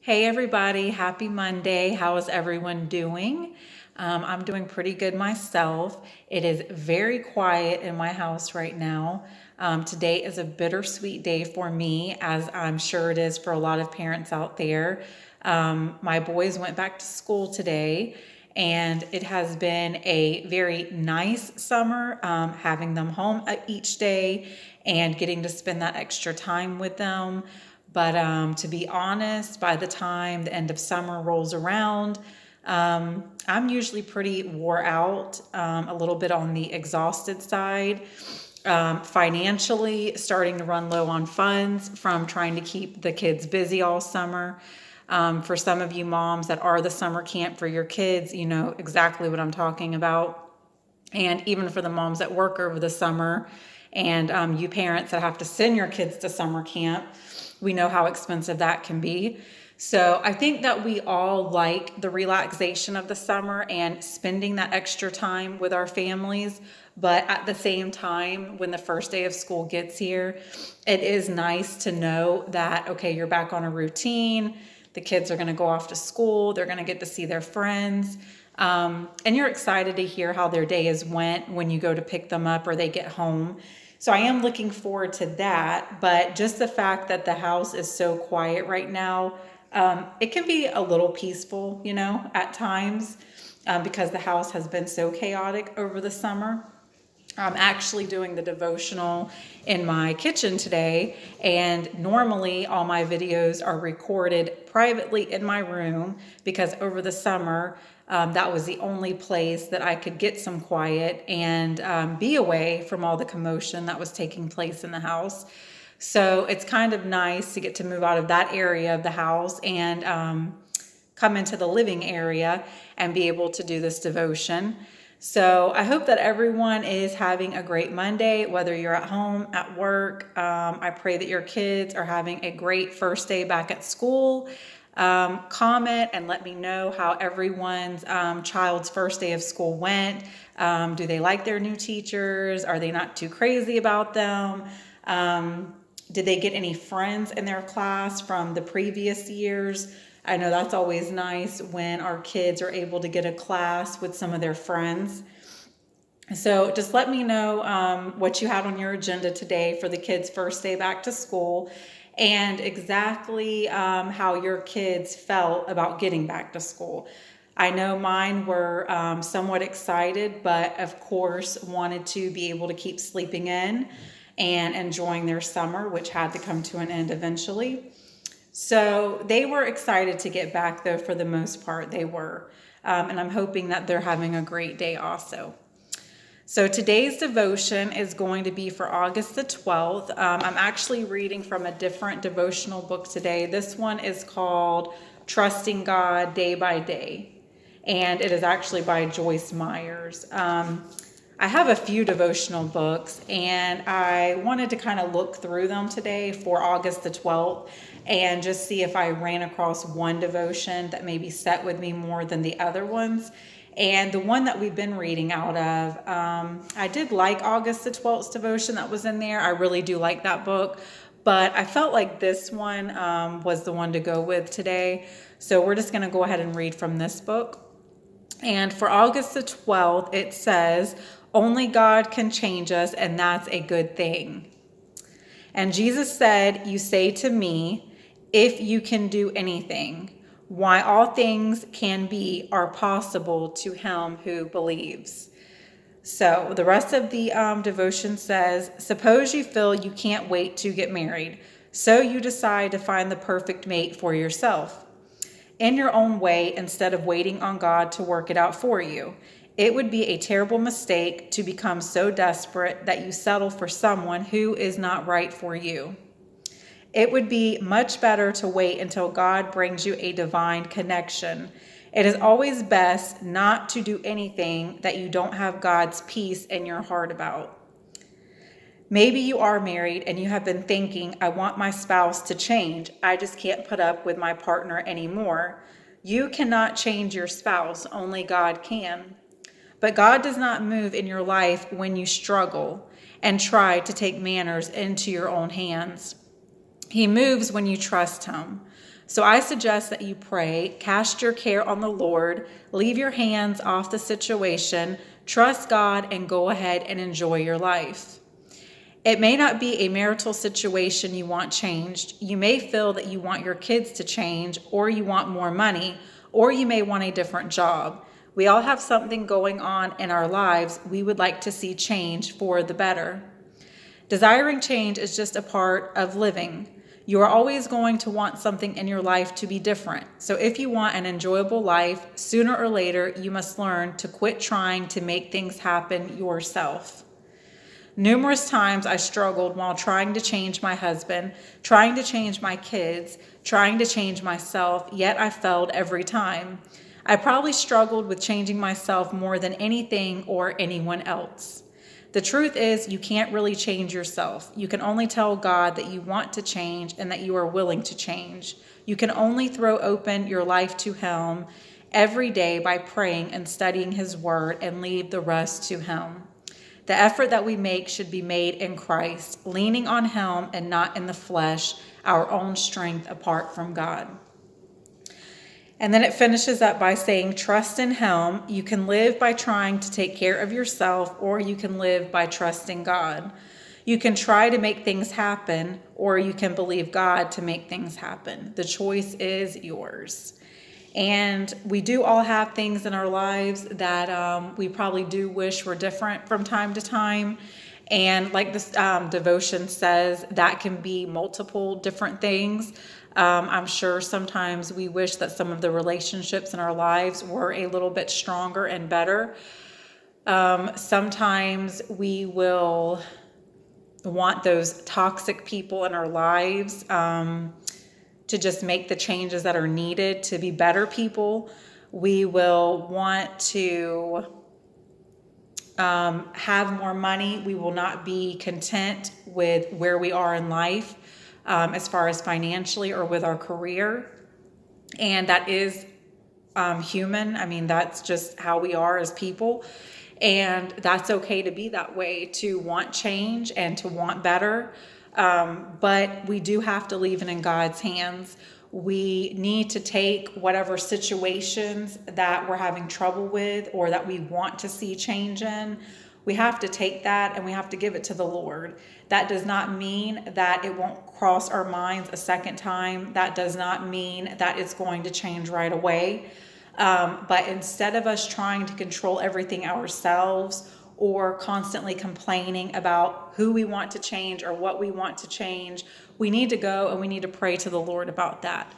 Hey everybody, happy Monday. How is everyone doing? I'm doing pretty good myself. It is very quiet in my house right now. Today is a bittersweet day for me, as I'm sure it is for a lot of parents out there. My boys went back to school today, and it has been a very nice summer, having them home each day and getting to spend that extra time with them. But to be honest, by the time the end of summer rolls around, I'm usually pretty wore out, a little bit on the exhausted side, financially starting to run low on funds from trying to keep the kids busy all summer. For some of you moms that are the summer camp for your kids, you know exactly what I'm talking about. And even for the moms that work over the summer and you parents that have to send your kids to summer camp, we know how expensive that can be. So I think that we all like the relaxation of the summer and spending that extra time with our families. But at the same time, when the first day of school gets here, it is nice to know that, okay, you're back on a routine. The kids are going to go off to school. They're going to get to see their friends. And you're excited to hear how their day has went when you go to pick them up or they get home. So I am looking forward to that. But just the fact that the house is so quiet right now, it can be a little peaceful, at times, because the house has been so chaotic over the summer. I'm actually doing the devotional in my kitchen today, and normally all my videos are recorded privately in my room because over the summer, that was the only place that I could get some quiet and be away from all the commotion that was taking place in the house. So it's kind of nice to get to move out of that area of the house and come into the living area and be able to do this devotion. So I hope that everyone is having a great Monday, whether you're at home, at work. I pray that your kids are having a great first day back at school. Comment and let me know how everyone's child's first day of school went. Do they like their new teachers? Are they not too crazy about them? Did they get any friends in their class from the previous years? I know that's always nice when our kids are able to get a class with some of their friends. So just let me know what you had on your agenda today for the kids' first day back to school and exactly how your kids felt about getting back to school. I know mine were somewhat excited, but of course wanted to be able to keep sleeping in and enjoying their summer, which had to come to an end eventually. So they were excited to get back, though, for the most part, they were. And I'm hoping that they're having a great day also. So today's devotion is going to be for August the 12th. I'm actually reading from a different devotional book today. This one is called Trusting God Day by Day, and it is actually by Joyce Myers. I have a few devotional books, and I wanted to kind of look through them today for August the 12th and just see if I ran across one devotion that maybe set with me more than the other ones. And the one that we've been reading out of, I did like August the 12th's devotion that was in there. I really do like that book, but I felt like this one was the one to go with today. So we're just going to go ahead and read from this book. And for August the 12th, it says, "Only God can change us, and that's a good thing. And Jesus said, 'You say to me, if you can do anything, why all things can be are possible to him who believes.'" So the rest of the devotion says, "Suppose you feel you can't wait to get married, so you decide to find the perfect mate for yourself in your own way instead of waiting on God to work it out for you. It would be a terrible mistake to become so desperate that you settle for someone who is not right for you. It would be much better to wait until God brings you a divine connection. It is always best not to do anything that you don't have God's peace in your heart about. Maybe you are married and you have been thinking, 'I want my spouse to change. I just can't put up with my partner anymore.' You cannot change your spouse, only God can. But God does not move in your life when you struggle and try to take matters into your own hands. He moves when you trust him. So I suggest that you pray, cast your care on the Lord, leave your hands off the situation, trust God, and go ahead and enjoy your life. It may not be a marital situation you want changed. You may feel that you want your kids to change, or you want more money, or you may want a different job. We all have something going on in our lives we would like to see change for the better. Desiring change is just a part of living. You are always going to want something in your life to be different. So if you want an enjoyable life, sooner or later, you must learn to quit trying to make things happen yourself. Numerous times I struggled while trying to change my husband, trying to change my kids, trying to change myself, yet I failed every time. I probably struggled with changing myself more than anything or anyone else. The truth is, you can't really change yourself. You can only tell God that you want to change and that you are willing to change. You can only throw open your life to Him every day by praying and studying His Word, and leave the rest to Him. The effort that we make should be made in Christ, leaning on Him and not in the flesh, our own strength apart from God. And then it finishes up by saying, trust in Him. You can live by trying to take care of yourself, or you can live by trusting God. You can try to make things happen, or you can believe God to make things happen. The choice is yours. And we do all have things in our lives that we probably do wish were different from time to time. And like this devotion says, that can be multiple different things. I'm sure sometimes we wish that some of the relationships in our lives were a little bit stronger and better. Sometimes we will want those toxic people in our lives to just make the changes that are needed to be better people. We will want to have more money. We will not be content with where we are in life as far as financially or with our career. And that is human. I mean, that's just how we are as people. And that's okay to be that way, to want change and to want better. But we do have to leave it in God's hands. We need to take whatever situations that we're having trouble with or that we want to see change in. We have to take that and we have to give it to the Lord. That does not mean that it won't cross our minds a second time. That does not mean that it's going to change right away. But instead of us trying to control everything ourselves, or constantly complaining about who we want to change or what we want to change, we need to go and we need to pray to the Lord about that.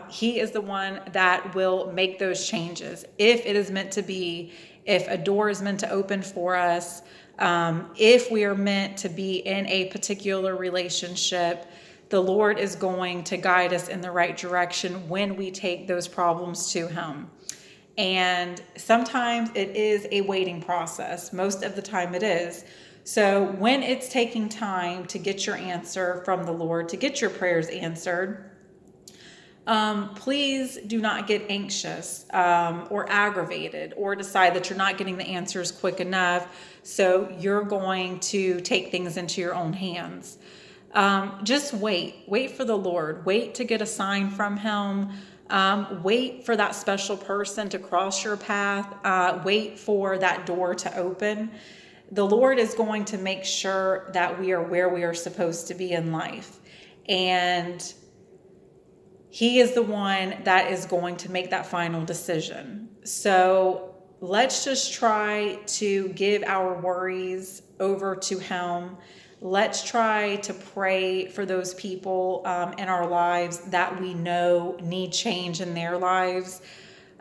He is the one that will make those changes. If it is meant to be, if a door is meant to open for us, if we are meant to be in a particular relationship, the Lord is going to guide us in the right direction when we take those problems to Him. And sometimes it is a waiting process. Most of the time it is. So when it's taking time to get your answer from the Lord, to get your prayers answered, please do not get anxious or aggravated or decide that you're not getting the answers quick enough, so you're going to take things into your own hands. Just wait for the Lord. Wait to get a sign from Him. Wait for that special person to cross your path. Wait for that door to open. The Lord is going to make sure that we are where we are supposed to be in life. And He is the one that is going to make that final decision. So let's just try to give our worries over to Him. Let's try to pray for those people in our lives that we know need change in their lives.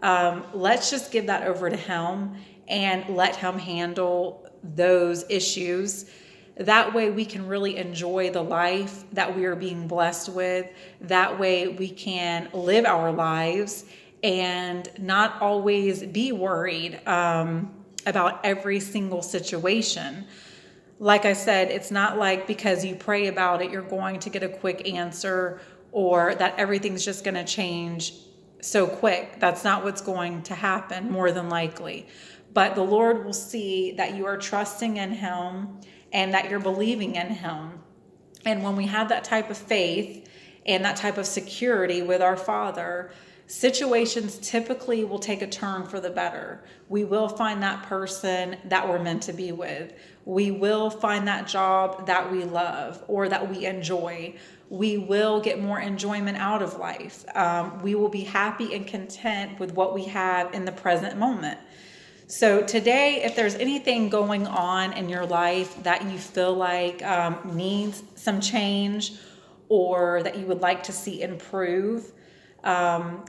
Let's just give that over to Him and let Him handle those issues. That way we can really enjoy the life that we are being blessed with. That way we can live our lives and not always be worried about every single situation. Like I said, it's not like because you pray about it, you're going to get a quick answer or that everything's just going to change so quick. That's not what's going to happen, more than likely. But the Lord will see that you are trusting in Him and that you're believing in Him. And when we have that type of faith and that type of security with our Father, situations typically will take a turn for the better. We will find that person that we're meant to be with. We will find that job that we love or that we enjoy. We will get more enjoyment out of life. We will be happy and content with what we have in the present moment. So today, if there's anything going on in your life that you feel like needs some change or that you would like to see improve,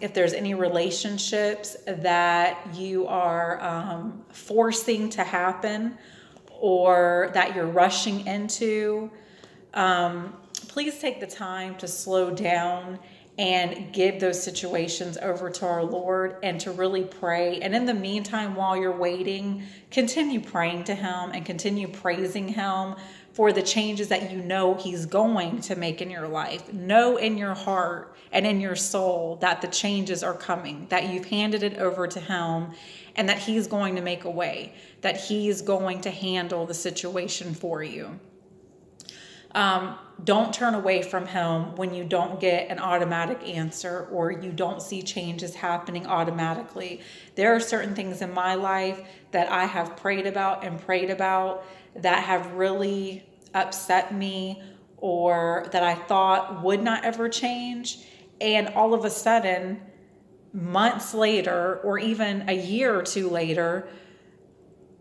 if there's any relationships that you are forcing to happen or that you're rushing into, please take the time to slow down and give those situations over to our Lord and to really pray. And in the meantime, while you're waiting, continue praying to Him and continue praising Him for the changes that you know He's going to make in your life. Know in your heart and in your soul that the changes are coming, that you've handed it over to Him, and that He's going to make a way, that He's going to handle the situation for you. Don't turn away from Him when you don't get an automatic answer or you don't see changes happening automatically. There are certain things in my life that I have prayed about that have really upset me or that I thought would not ever change. And all of a sudden, months later, or even a year or two later,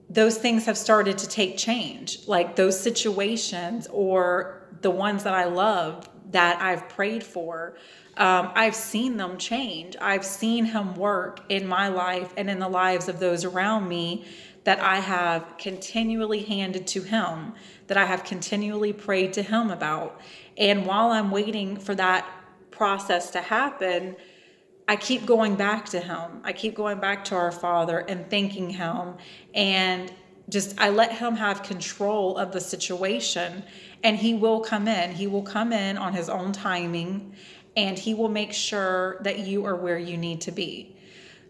those things have started to take change. Like those situations or the ones that I loved that I've prayed for, I've seen them change. I've seen Him work in my life and in the lives of those around me that I have continually handed to Him, that I have continually prayed to Him about. And while I'm waiting for that process to happen, I keep going back to Him. I keep going back to our Father and thanking Him. And I let Him have control of the situation. And He will come in. He will come in on His own timing. And He will make sure that you are where you need to be.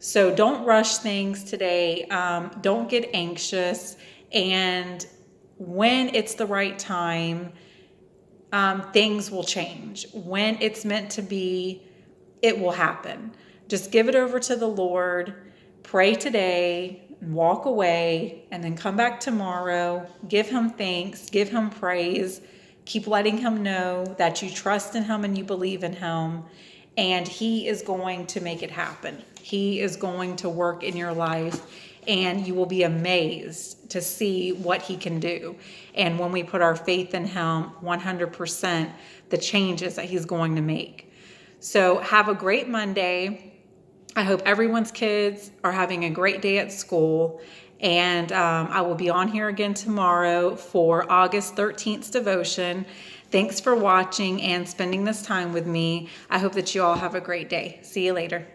So don't rush things today. Don't get anxious. And when it's the right time, things will change. When it's meant to be, it will happen. Just give it over to the Lord, pray today, walk away, and then come back tomorrow. Give Him thanks, give Him praise. Keep letting Him know that you trust in Him and you believe in Him, and He is going to make it happen. He is going to work in your life, and you will be amazed to see what He can do. And when we put our faith in Him 100%, the changes that He's going to make. So have a great Monday. I hope everyone's kids are having a great day at school. And I will be on here again tomorrow for August 13th devotion. Thanks for watching and spending this time with me. I hope that you all have a great day. See you later.